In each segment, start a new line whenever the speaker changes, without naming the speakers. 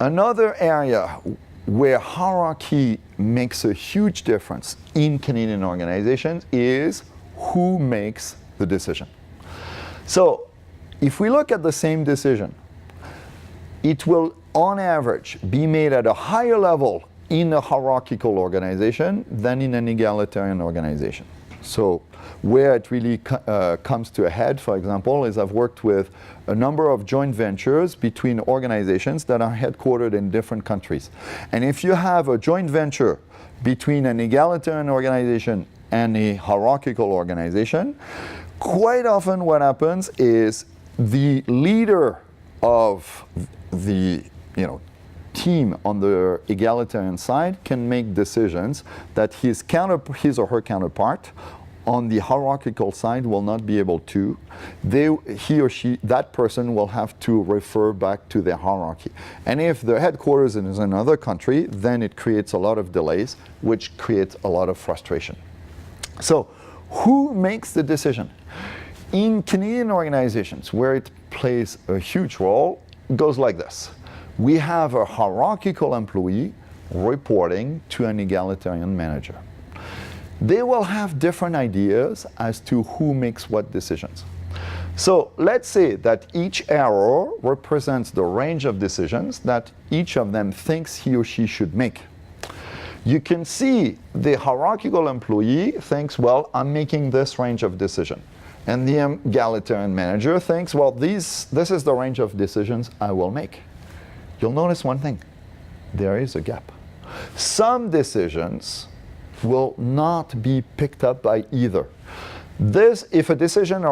Another area where hierarchy makes a huge difference in Canadian organizations is who makes the decision. So if we look at the same decision, it will on average be made at a higher level in a hierarchical organization than in an egalitarian organization. So where it really comes to a head, for example, is I've worked with a number of joint ventures between organizations that are headquartered in different countries. And if you have a joint venture between an egalitarian organization and a hierarchical organization, quite often what happens is the leader of the team on the egalitarian side can make decisions that his or her counterpart on the hierarchical side will not be able to. He or she, that person will have to refer back to their hierarchy. And if the headquarters is in another country, then it creates a lot of delays, which creates a lot of frustration. So who makes the decision? In Canadian organizations, where it plays a huge role, it goes like this. We have a hierarchical employee reporting to an egalitarian manager. They will have different ideas as to who makes what decisions. So let's say that each arrow represents the range of decisions that each of them thinks he or she should make. You can see the hierarchical employee thinks, well, I'm making this range of decision. And the egalitarian manager thinks, well, this is the range of decisions I will make. You'll notice one thing. There is a gap. Some decisions will not be picked up by either. If a decision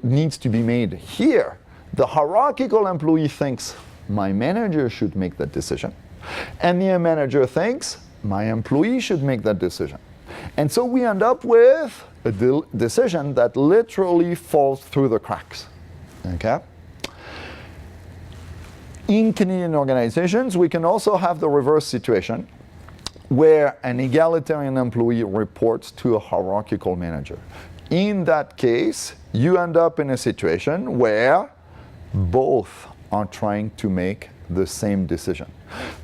needs to be made here, the hierarchical employee thinks my manager should make that decision, and the manager thinks my employee should make that decision. And so we end up with a decision that literally falls through the cracks. Okay? In Canadian organizations, we can also have the reverse situation, where an egalitarian employee reports to a hierarchical manager. In that case, you end up in a situation where both are trying to make the same decision.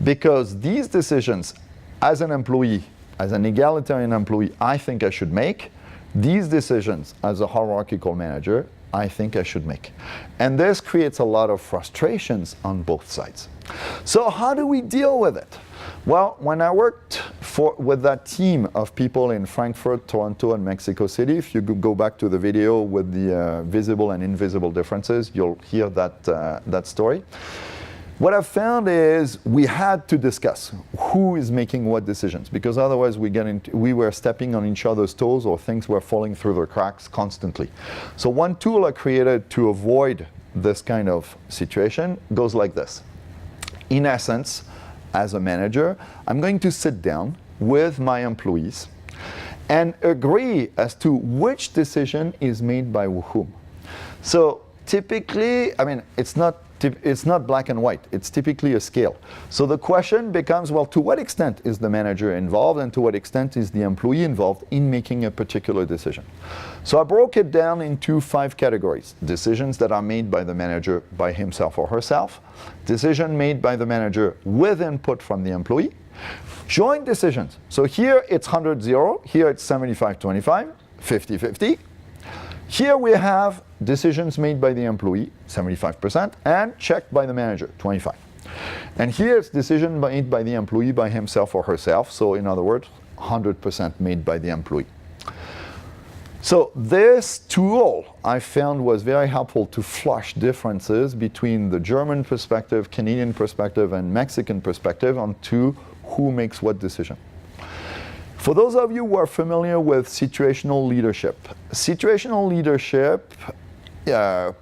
Because these decisions, as an employee, as an egalitarian employee, I think I should make. These decisions, as a hierarchical manager, I think I should make. And this creates a lot of frustrations on both sides. So how do we deal with it? Well, when I worked with that team of people in Frankfurt, Toronto, and Mexico City, if you go back to the video with the visible and invisible differences, you'll hear that story. What I've found is we had to discuss who is making what decisions, because otherwise we were stepping on each other's toes, or things were falling through the cracks constantly. So one tool I created to avoid this kind of situation goes like this. In essence, as a manager, I'm going to sit down with my employees and agree as to which decision is made by whom. So typically, it's not black and white. It's typically a scale. So the question becomes, well, to what extent is the manager involved, and to what extent is the employee involved in making a particular decision? So I broke it down into 5 categories. Decisions that are made by the manager by himself or herself, decision made by the manager with input from the employee, joint decisions. So here it's 100-0, here it's 75-25, 50-50. Here we have decisions made by the employee, 75%, and checked by the manager, 25%. And here it's decision made by the employee by himself or herself, so in other words, 100% made by the employee. So this tool I found was very helpful to flush differences between the German perspective, Canadian perspective, and Mexican perspective onto who makes what decision. For those of you who are familiar with situational leadership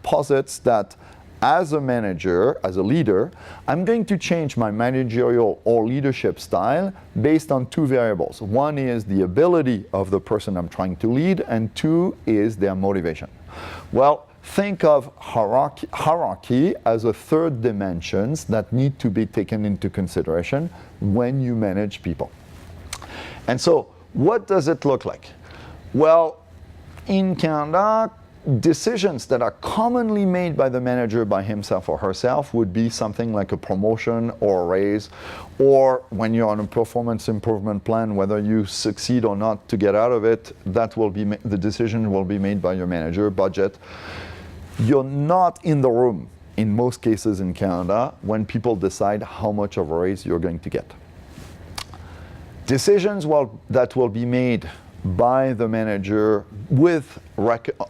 posits that as a manager, as a leader, I'm going to change my managerial or leadership style based on 2 variables. One is the ability of the person I'm trying to lead, and 2 is their motivation. Well, think of hierarchy as a 3rd dimension that need to be taken into consideration when you manage people. And so, what does it look like? Well, in Canada, decisions that are commonly made by the manager by himself or herself would be something like a promotion or a raise, or when you're on a performance improvement plan, whether you succeed or not to get out of it, that will be the decision will be made by your manager. Budget. You're not in the room in most cases in Canada when people decide how much of a raise you're going to get. Decisions that will be made by the manager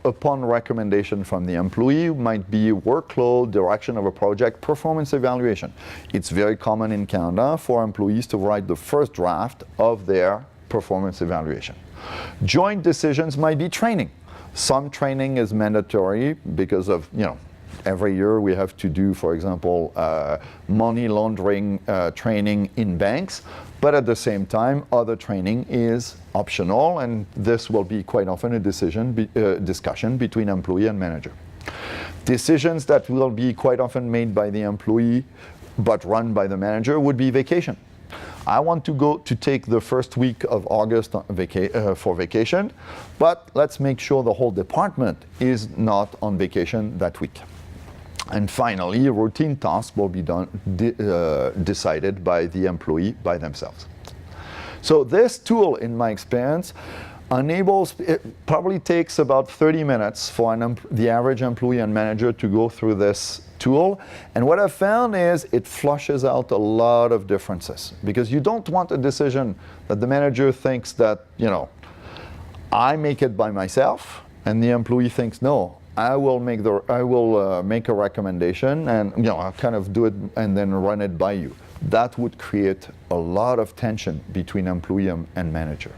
upon recommendation from the employee might be workload, direction of a project, performance evaluation. It's very common in Canada for employees to write the first draft of their performance evaluation. Joint decisions might be training. Some training is mandatory because of, every year we have to do, for example, money laundering training in banks, but at the same time, other training is optional, and this will be quite often a discussion between employee and manager. Decisions that will be quite often made by the employee but run by the manager would be vacation. I want to go to take the first week of August for vacation, but let's make sure the whole department is not on vacation that week. And finally, routine tasks will be decided by the employee by themselves. So this tool, in my experience, it probably takes about 30 minutes for the average employee and manager to go through this tool. And what I've found is it flushes out a lot of differences, because you don't want a decision that the manager thinks that, I make it by myself, and the employee thinks, no, I will make a recommendation, and I'll kind of do it and then run it by you. That would create a lot of tension between employee and manager.